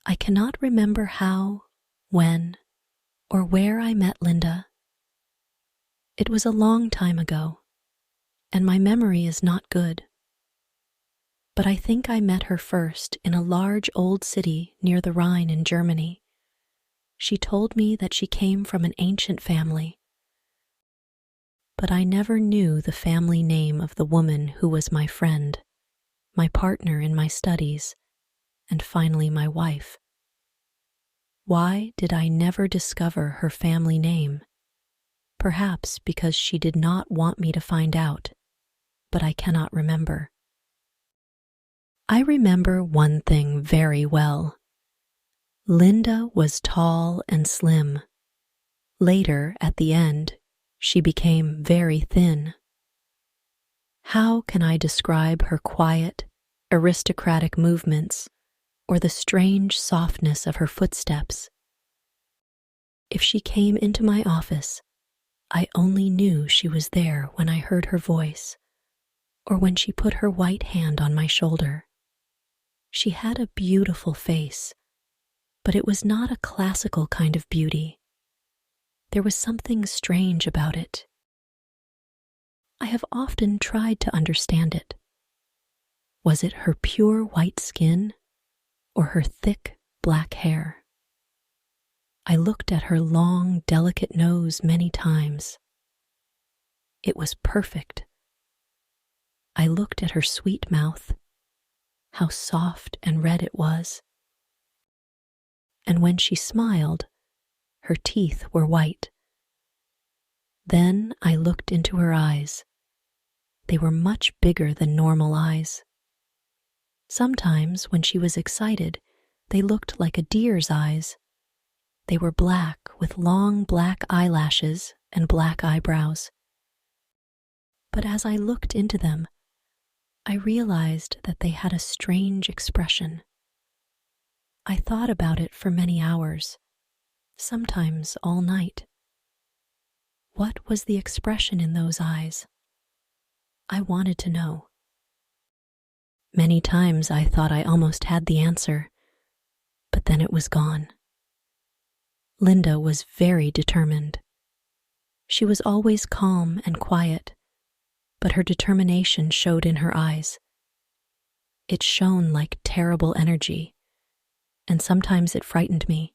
I cannot remember how, when, or where I met Linda. It was a long time ago, and my memory is not good. But I think I met her first in a large old city near the Rhine in Germany. She told me that she came from an ancient family, but I never knew the family name of the woman who was my friend, my partner in my studies, and finally my wife. Why did I never discover her family name? Perhaps because she did not want me to find out, but I cannot remember. I remember one thing very well. Linda was tall and slim. Later, at the end, she became very thin. How can I describe her quiet, aristocratic movements or the strange softness of her footsteps? If she came into my office, I only knew she was there when I heard her voice or when she put her white hand on my shoulder. She had a beautiful face, but it was not a classical kind of beauty. There was something strange about it. I have often tried to understand it. Was it her pure white skin or her thick black hair? I looked at her long, delicate nose many times. It was perfect. I looked at her sweet mouth, how soft and red it was. And when she smiled, her teeth were white. Then I looked into her eyes. They were much bigger than normal eyes. Sometimes, when she was excited, they looked like a deer's eyes. They were black with long black eyelashes and black eyebrows. But as I looked into them, I realized that they had a strange expression. I thought about it for many hours, sometimes all night. What was the expression in those eyes? I wanted to know. Many times I thought I almost had the answer, but then it was gone. Linda was very determined. She was always calm and quiet, but her determination showed in her eyes. It shone like terrible energy, and sometimes it frightened me.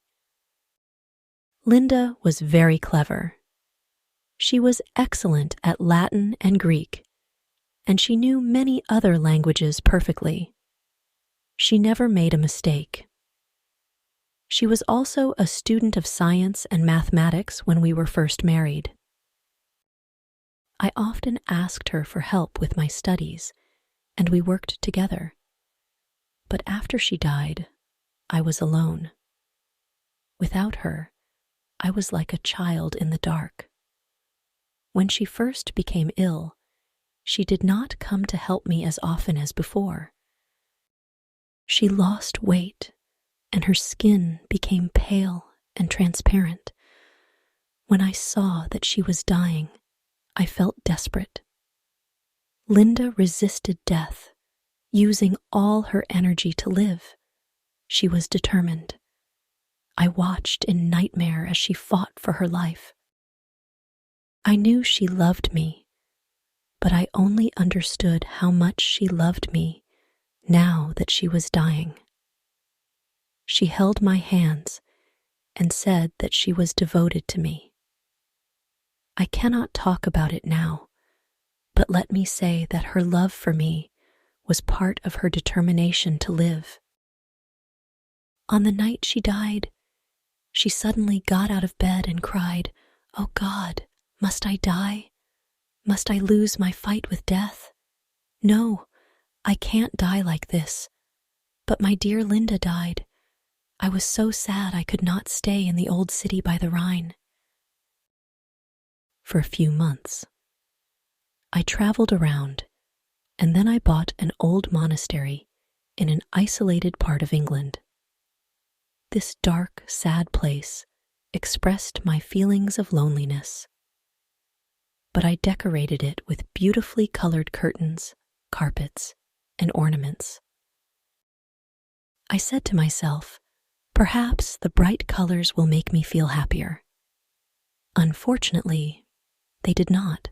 Linda was very clever. She was excellent at Latin and Greek, and she knew many other languages perfectly. She never made a mistake. She was also a student of science and mathematics when we were first married. I often asked her for help with my studies, and we worked together. But after she died, I was alone. Without her, I was like a child in the dark. When she first became ill, she did not come to help me as often as before. She lost weight, and her skin became pale and transparent. When I saw that she was dying, I felt desperate. Linda resisted death, using all her energy to live. She was determined. I watched in nightmare as she fought for her life. I knew she loved me, but I only understood how much she loved me now that she was dying. She held my hands and said that she was devoted to me. I cannot talk about it now, but let me say that her love for me was part of her determination to live. On the night she died, she suddenly got out of bed and cried, "Oh God, must I die? Must I lose my fight with death? No, I can't die like this. But my dear Linda died. I was so sad I could not stay in the old city by the Rhine." For a few months, I traveled around, and then I bought an old monastery in an isolated part of England. This dark, sad place expressed my feelings of loneliness. But I decorated it with beautifully colored curtains, carpets, and ornaments. I said to myself, Perhaps the bright colors will make me feel happier. Unfortunately, they did not.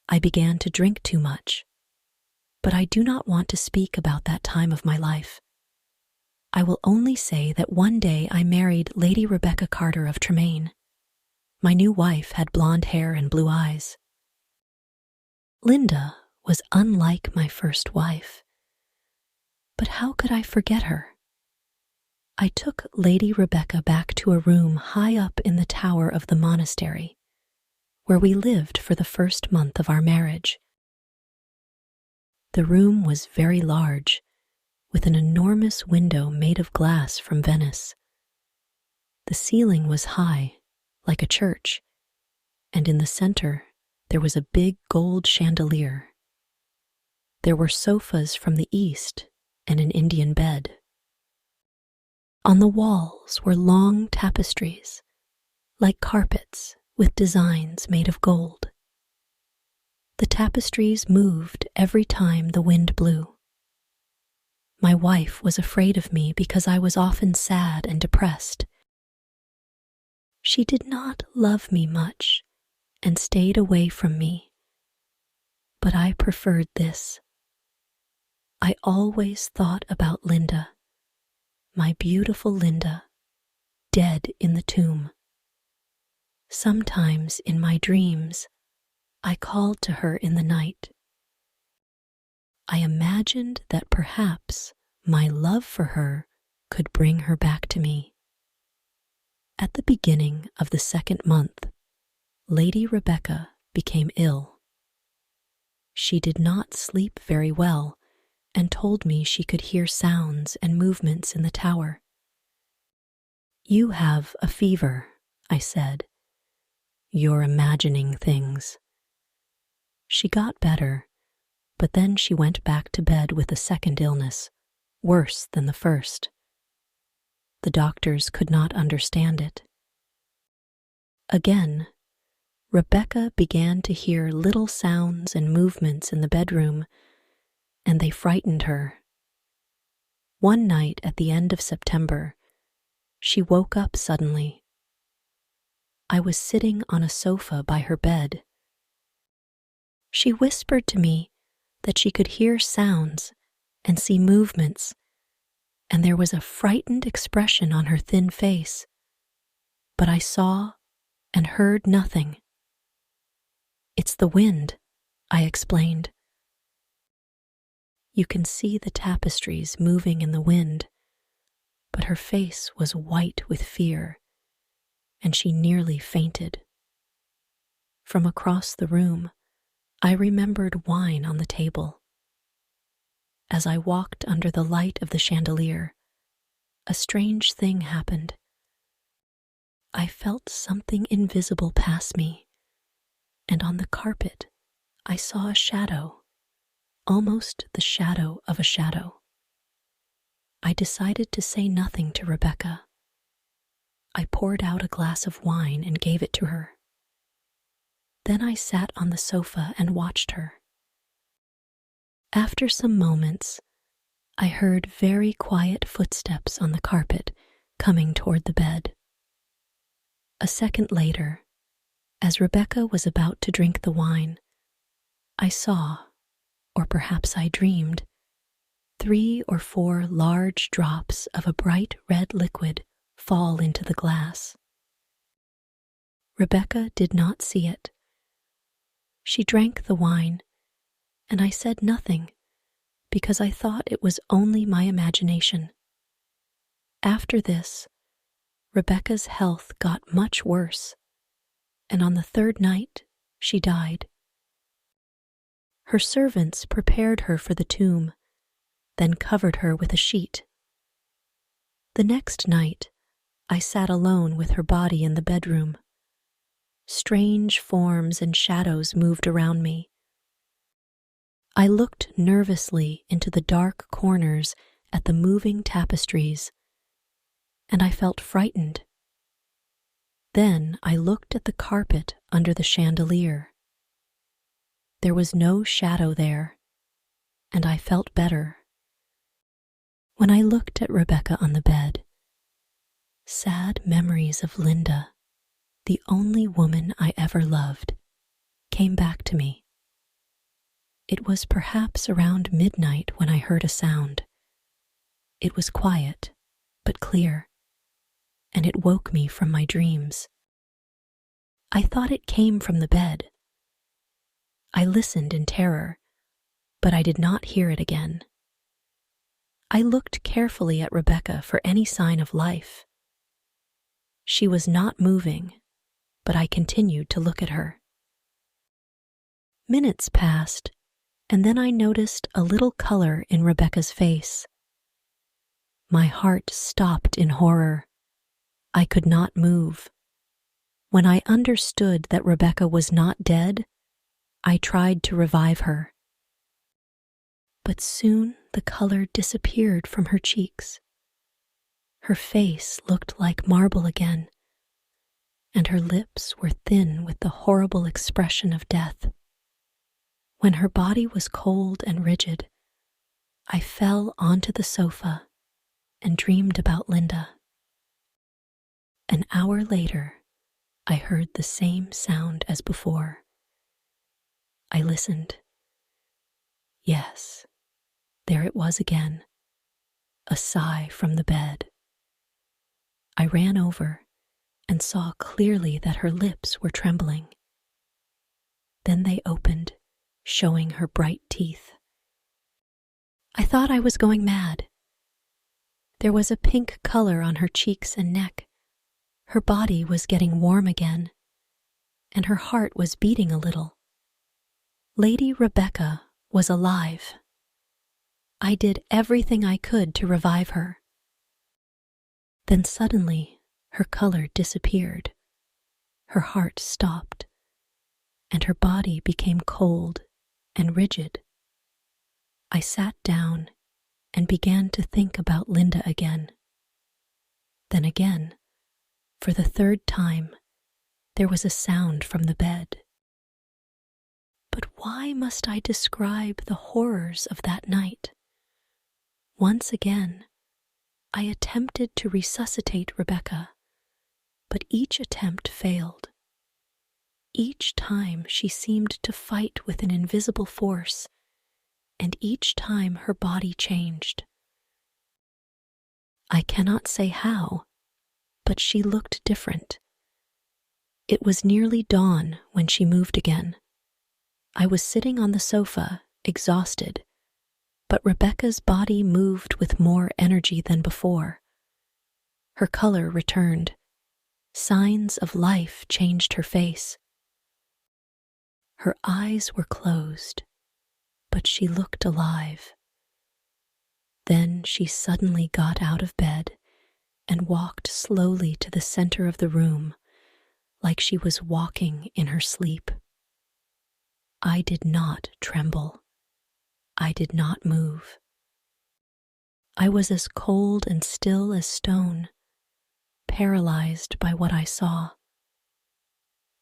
I began to drink too much, but I do not want to speak about that time of my life. I will only say that one day I married Lady Rebecca Carter of Tremaine. My new wife had blonde hair and blue eyes. Linda was unlike my first wife, but how could I forget her? I took Lady Rebecca back to a room high up in the tower of the monastery, where we lived for the first month of our marriage. The room was very large, with an enormous window made of glass from Venice. The ceiling was high, like a church, and in the center there was a big gold chandelier. There were sofas from the east and an Indian bed. On the walls were long tapestries, like carpets with designs made of gold. The tapestries moved every time the wind blew. My wife was afraid of me because I was often sad and depressed. She did not love me much and stayed away from me, but I preferred this. I always thought about Linda, my beautiful Linda, dead in the tomb. Sometimes in my dreams, I called to her in the night. I imagined that perhaps my love for her could bring her back to me. At the beginning of the second month, Lady Rebecca became ill. She did not sleep very well and told me she could hear sounds and movements in the tower. "You have a fever," I said. "You're imagining things." She got better, but then she went back to bed with a second illness, worse than the first. The doctors could not understand it. Again, Rebecca began to hear little sounds and movements in the bedroom, and they frightened her. One night at the end of September, she woke up suddenly. I was sitting on a sofa by her bed. She whispered to me that she could hear sounds and see movements, and there was a frightened expression on her thin face, but I saw and heard nothing. "It's the wind," I explained. You can see the tapestries moving in the wind, but her face was white with fear, and she nearly fainted. From across the room, I remembered wine on the table. As I walked under the light of the chandelier, a strange thing happened. I felt something invisible pass me, and on the carpet I saw a shadow, almost the shadow of a shadow. I decided to say nothing to Rebecca. I poured out a glass of wine and gave it to her. Then I sat on the sofa and watched her. After some moments, I heard very quiet footsteps on the carpet coming toward the bed. A second later, as Rebecca was about to drink the wine, I saw, or perhaps I dreamed, 3 or 4 large drops of a bright red liquid fall into the glass. Rebecca did not see it. She drank the wine, and I said nothing because I thought it was only my imagination. After this, Rebecca's health got much worse, and on the 3rd night she died. Her servants prepared her for the tomb, then covered her with a sheet. The next night, I sat alone with her body in the bedroom. Strange forms and shadows moved around me. I looked nervously into the dark corners at the moving tapestries, and I felt frightened. Then I looked at the carpet under the chandelier. There was no shadow there, and I felt better. When I looked at Rebecca on the bed, Sad memories of Linda, the only woman I ever loved, came back to me. It was perhaps around midnight when I heard a sound. It was quiet, but clear, and it woke me from my dreams. I thought it came from the bed. I listened in terror, but I did not hear it again. I looked carefully at Rebecca for any sign of life. She was not moving, but I continued to look at her. Minutes passed, and then I noticed a little color in Rebecca's face. My heart stopped in horror. I could not move. When I understood that Rebecca was not dead, I tried to revive her. But soon the color disappeared from her cheeks. Her face looked like marble again, and her lips were thin with the horrible expression of death. When her body was cold and rigid, I fell onto the sofa and dreamed about Linda. An hour later, I heard the same sound as before. I listened. Yes, there it was again, a sigh from the bed. I ran over and saw clearly that her lips were trembling. Then they opened, showing her bright teeth. I thought I was going mad. There was a pink color on her cheeks and neck. Her body was getting warm again, and her heart was beating a little. Lady Rebecca was alive. I did everything I could to revive her. Then suddenly, her color disappeared. Her heart stopped, and her body became cold and rigid. I sat down and began to think about Linda again. Then again, for the third time, there was a sound from the bed. But why must I describe the horrors of that night? Once again, I attempted to resuscitate Rebecca, but each attempt failed. Each time she seemed to fight with an invisible force, and each time her body changed. I cannot say how, but she looked different. It was nearly dawn when she moved again. I was sitting on the sofa, exhausted, but Rebecca's body moved with more energy than before. Her color returned. Signs of life changed her face. Her eyes were closed, but she looked alive. Then she suddenly got out of bed and walked slowly to the center of the room, like she was walking in her sleep. I did not tremble. I did not move. I was as cold and still as stone, paralyzed by what I saw.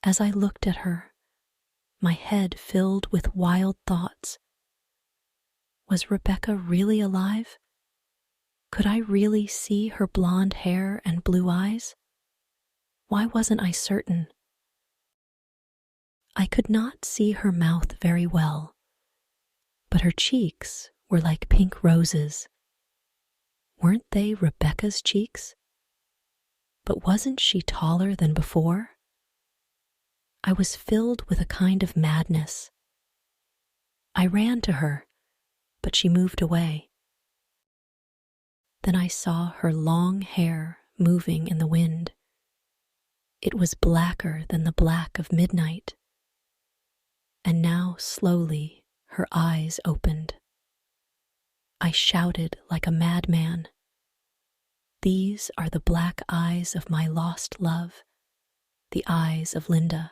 As I looked at her, my head filled with wild thoughts. Was Rebecca really alive? Could I really see her blonde hair and blue eyes? Why wasn't I certain? I could not see her mouth very well, but her cheeks were like pink roses. Weren't they Rebecca's cheeks? But wasn't she taller than before? I was filled with a kind of madness. I ran to her, but she moved away. Then I saw her long hair moving in the wind. It was blacker than the black of midnight. And now slowly her eyes opened. I shouted like a madman. These are the black eyes of my lost love, the eyes of Linda.